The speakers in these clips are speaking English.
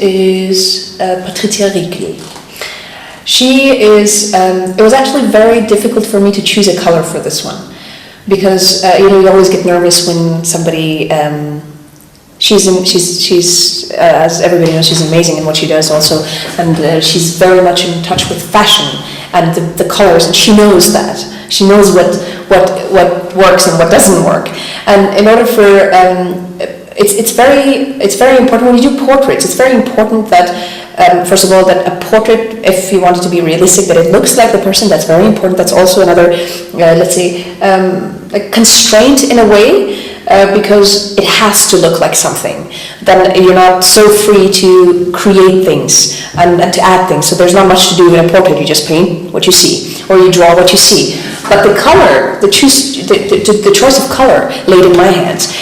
is Patricia Riekel. She is, it was actually very difficult for me to choose a color for this one, because you always get nervous when somebody, she's as everybody knows, she's amazing in what she does also, and she's very much in touch with fashion and the colors, and she knows that. She knows what works and what doesn't work. And in order for, it's very important when you do portraits, it's very important that first of all, that a portrait, if you want it to be realistic, that it looks like the person. That's very important. That's also another, let's say, a constraint in a way, because it has to look like something. Then you're not so free to create things and to add things. So there's not much to do in a portrait. You just paint what you see, or you draw what you see. But the color, the choice of color laid in my hands.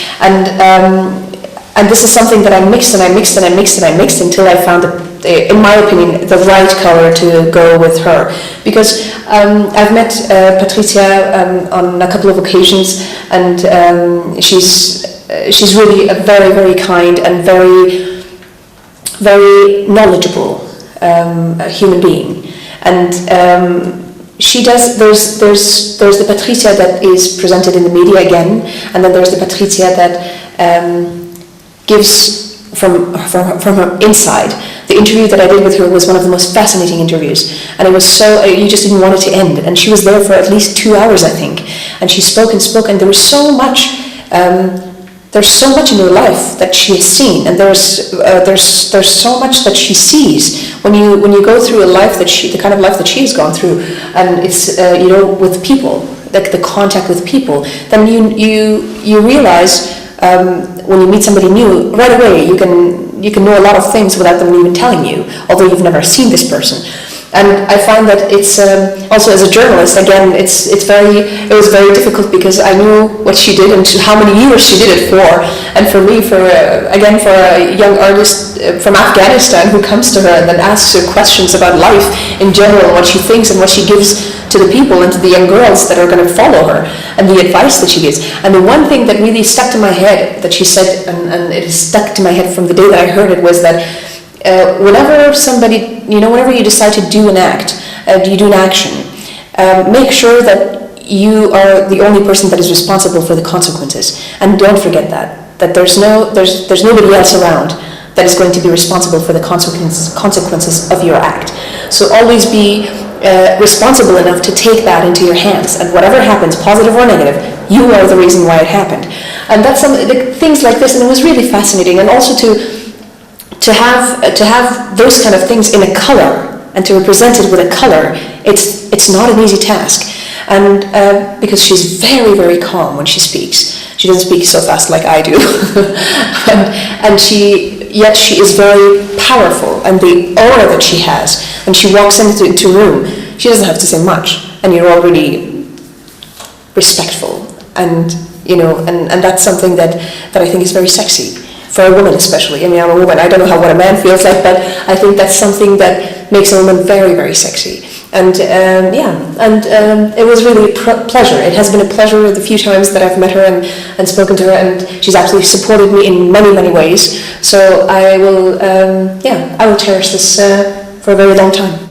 And this is something that I mixed and I mixed and I mixed and I mixed until I found, in my opinion, the right color to go with her. Because I've met Patricia on a couple of occasions, and she's really a very, very kind and very, very knowledgeable human being. And she does. There's the Patricia that is presented in the media again, and then there's the Patricia that gives from her inside. The interview that I did with her was one of the most fascinating interviews, and it was so, you just didn't want it to end, and she was there for at least 2 hours, I think, and she spoke and spoke, and there was so much, there's so much in her life that she has seen, and there's so much that she sees when you go through a life that the kind of life that she has gone through, and it's with people, like the contact with people, then you realize when you meet somebody new, right away you can know a lot of things without them even telling you, although you've never seen this person. And I find that it's also, as a journalist, again, it was very difficult, because I knew what she did and how many years she did it for. And for me, for a young artist from Afghanistan who comes to her and then asks her questions about life in general, what she thinks and what she gives to the people and to the young girls that are going to follow her, and the advice that she gives. And the one thing that really stuck to my head that she said, and it stuck to my head from the day that I heard it, was that whenever somebody, whenever you decide to do an act, you do an action, make sure that you are the only person that is responsible for the consequences. And don't forget that there's nobody else around that is going to be responsible for the consequences of your act. So always be responsible enough to take that into your hands, and whatever happens, positive or negative, you are the reason why it happened. And that's things like this, and it was really fascinating. And also to have those kind of things in a color, and to represent it with a color, it's not an easy task. And because she's very, very calm when she speaks. She doesn't speak so fast like I do. Yet she is very powerful, and the aura that she has, when she walks into a room, she doesn't have to say much, and you're already respectful. And and that's something that I think is very sexy. For a woman especially. I mean, I'm a woman, I don't know what a man feels like, but I think that's something that makes a woman very, very sexy. And it was really a pleasure. It has been a pleasure the few times that I've met her and spoken to her, and she's absolutely supported me in many, many ways. So I will cherish this for a very long time.